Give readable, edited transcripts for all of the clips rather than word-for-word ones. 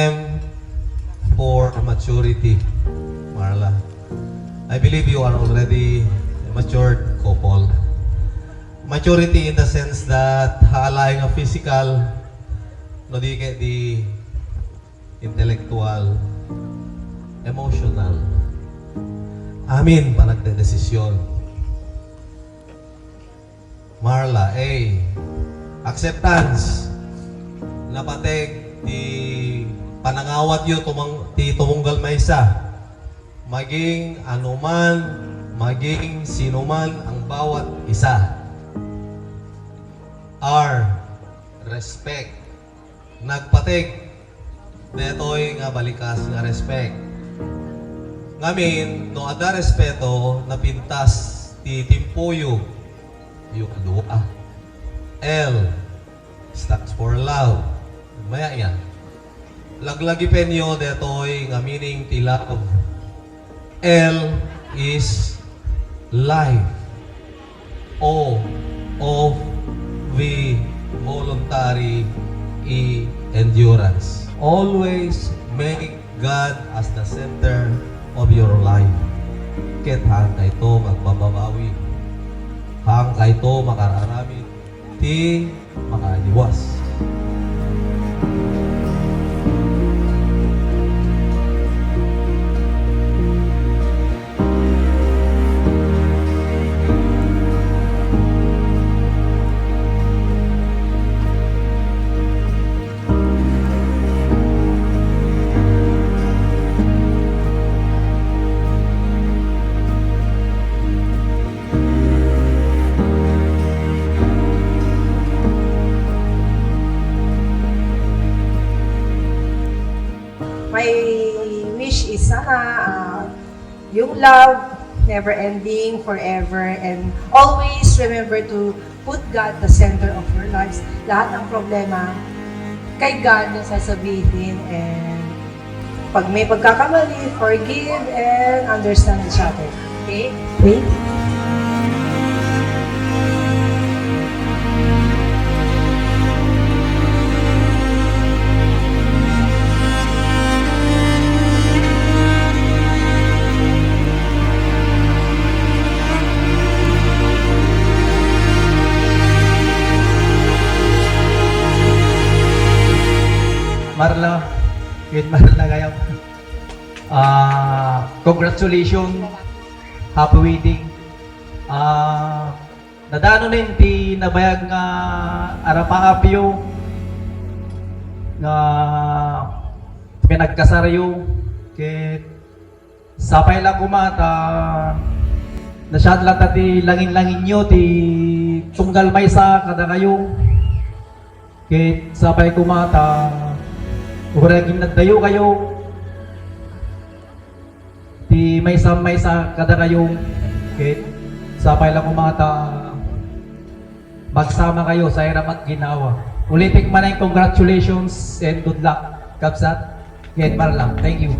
time for maturity, Marla. I believe you are already a matured couple. Maturity in the sense that haalaay nga physical, no di kay di intellectual, emotional. Amin pa nagdedesisyon. Marla, acceptance. Napatek di panangawat yu ti tumunggal maysa. Maging anuman, maging sinuman ang bawat isa. R. Respect. Nagpatek detoy nga balikas nga respect. Ngamin, no ada respeto napintas ti timpuyo yung kadua. L. Stands for love. Maya yan. Laglagi penyo detoy nga meaning ti love. L is life. O of V voluntary. E endurance. Always make God as the center of your life. Ket hang kay to magbababawi. Hang kay to makararami. Ti makaliwas. My wish is sana yung love, never ending, forever, and always remember to put God the center of your lives. Lahat ng problema, kay God yung sasabihin, and pag may pagkakamali, forgive and understand each other. Okay? Wait. Marla, with Marla kayo. Congratulations, happy wedding. Nadano nin ti nabayag nga arapaapyo nga pinagkasaryo ket sapay lang kumata nasyad lang ti langin-langin nyo ti tunggal maysa kada kayo ket sapay kumata uragin nagdayo kayo ti maysa kada kayo ket sapay lang kumata magsama kayo sa hirap at ginawa. Ulitin man ay congratulations and good luck, Kapsat. Ket Marla, thank you.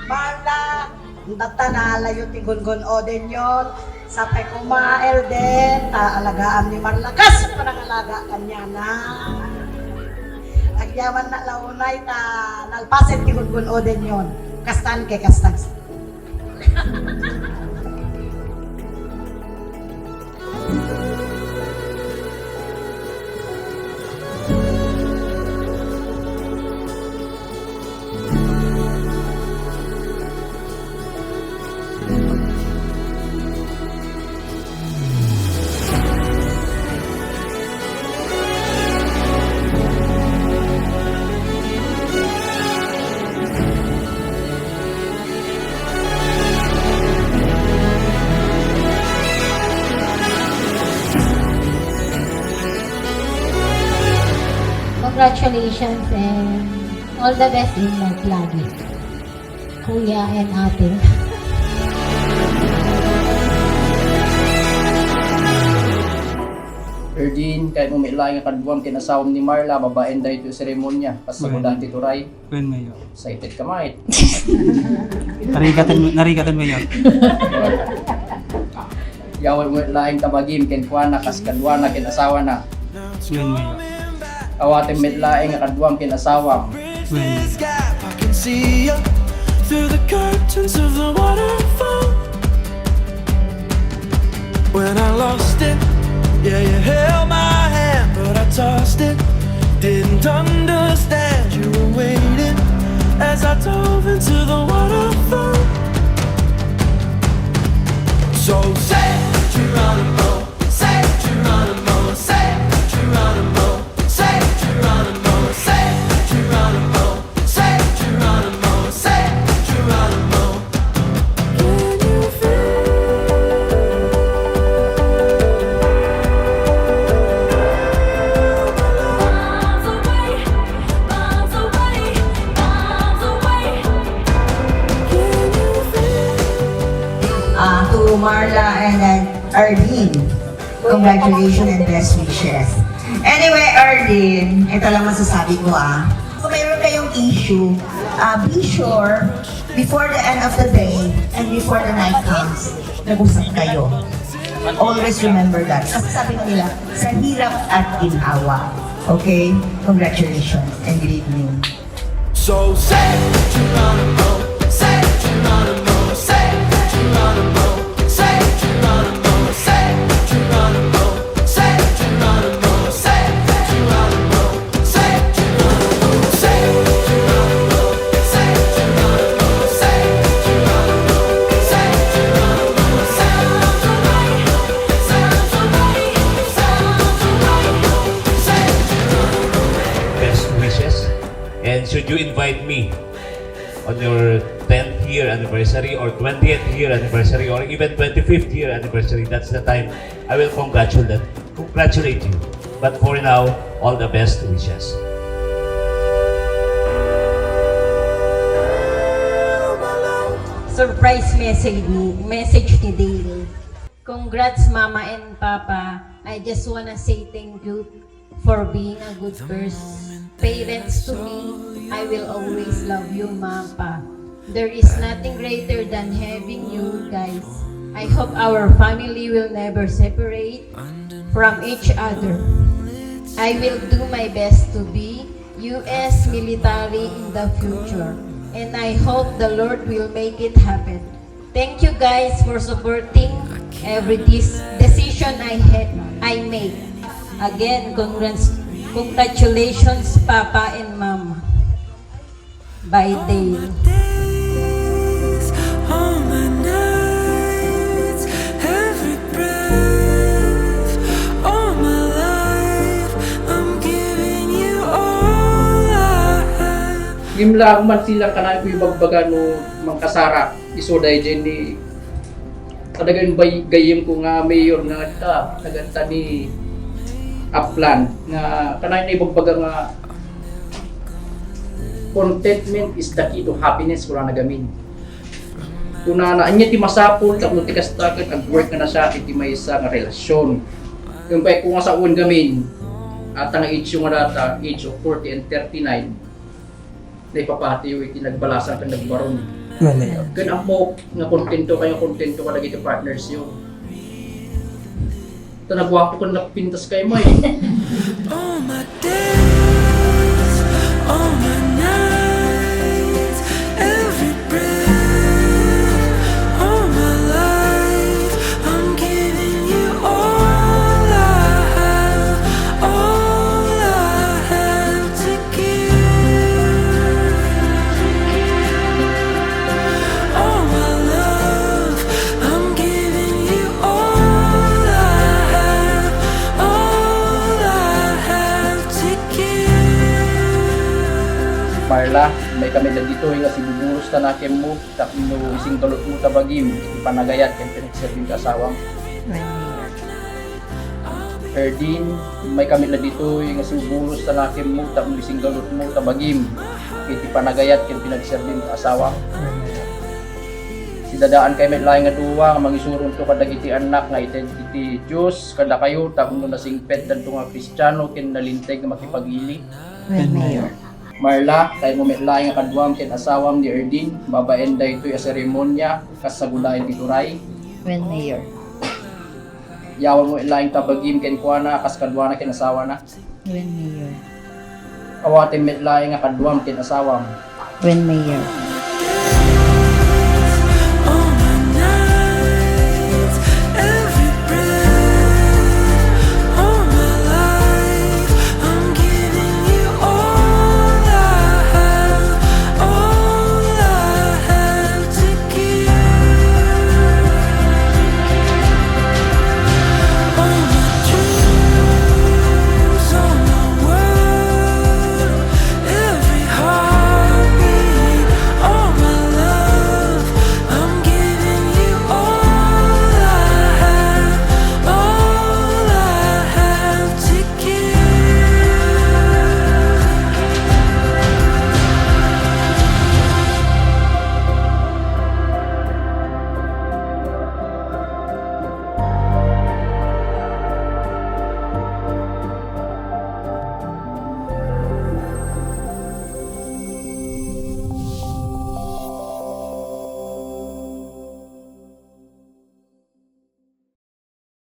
Marla, nagtanala yung tigungon o din yun. Sa pekumael din, alagaan ni Marla. Kasi parang alaga kanya na. Agyaman na launay, nalpasin tigungon o din yun. Kastan kay kastag. Congratulations and all the best in life lagi. Kuya and ate. Erdin, kahit mo may laing kadwang kinasawam ni Marla, babaen dahil ito seremonya. Pasagudan ti Turay. When mayo. Excited ka, mate. Narigatan mo yun. Yawan mo laing tabagim, kenkwana, kaskadwana, kinasawa na. When mayo. Awatin may laing kadwang kinasawam. When this gap, I can see you through the curtains of the waterfall. When I lost it, yeah, you held my hand, but I tossed it. Didn't understand you were waiting as I dove into the waterfall. So say Geronimo, say Geronimo, say Geronimo, say Geronimo, say Geronimo, say Geronimo, say Geronimo. Can you feel? Miles away, miles away, miles away. Can you feel? To Marla and then Erdin, congratulations and best wishes. Anyway, Erdin, ito lang masasabi ko Kung mayroon kayong issue, be sure before the end of the day and before the night comes, nag-usap kayo. Always remember that. Kasi sabi nila, sa hirap at ginawa. Okay? Congratulations and good evening. So say Geronimo, say Geronimo, say Geronimo, say Geronimo, say Geronimo, say Geronimo, say Geronimo, say Geronimo, say Geronimo, say Geronimo, say Geronimo, say Geronimo. Sounds alright, sounds alright, sounds alright, say Geronimo. Best wishes. And should you invite me on your 10th year anniversary or 20th year anniversary or even 25th year anniversary, that's the time I will congratulate you. But for now, all the best wishes. Surprise message ni Dale. Congrats Mama and Papa. I just wanna say thank you for being a good parents to me. I will always love you, Mama. There is nothing greater than having you guys. I hope our family will never separate from each other. I will do my best to be U.S. military in the future. And I hope the Lord will make it happen. Thank you guys for supporting every decision I make. Again, congratulations, Papa and Mama. By Dale. Days, all my nights, every breath, all my life, I'm giving you all I have. Gimlang man sila kanay ko ibagbaga no mangkasara isoday dyan ni kadagan gayim ko nga mayor nga naganta ni Upland nga kanay na ibagbaga nga contentment is the key to happiness kung na gamin. Kung na anya ti masapol tapos ti kastagan ag work na siya iti may isa nga relasyon. Yung pa kung sa uwan gamin at ang age yung data age of 40 and 39 na ipapati yung iti nagbalasan kang nagbaron. Kan mo nga kontento ka lagi iti partners yun. Ito nagwapo ko napintas kayo mo All my days, all my nights, every breath, all my life, I'm giving you all I have to give. All my love, I'm giving you all I have to give. Marla, may kami na dito nga siguros ta nakin mo tapno ising galot mo tabagim ipanagayat ken pinagserving kasawang. Erdin, may kami na dito nga siguros ta nakin mo tapno ising galot mo tabagim ipanagayat ken pinagserving kasawang. Si dadaan kay met laing nga duwa nga mangisurong to kadag iti anak nga iti Dios kada kayo tapno nasingpet danto nga Kristiyano ken nalinteg nga makipagili. When Mayor. Marla, kay mo met laing nga kadwam ken asawam ni Erdin, babaen daytoy a seremonya kas sagulayan ti Turay. When Mayor. Yawan mo laing tabagim ken kuana kas kadwana ken asawa na. When Mayor. Awatin met laing nga kadwam ken asawam. When Mayor.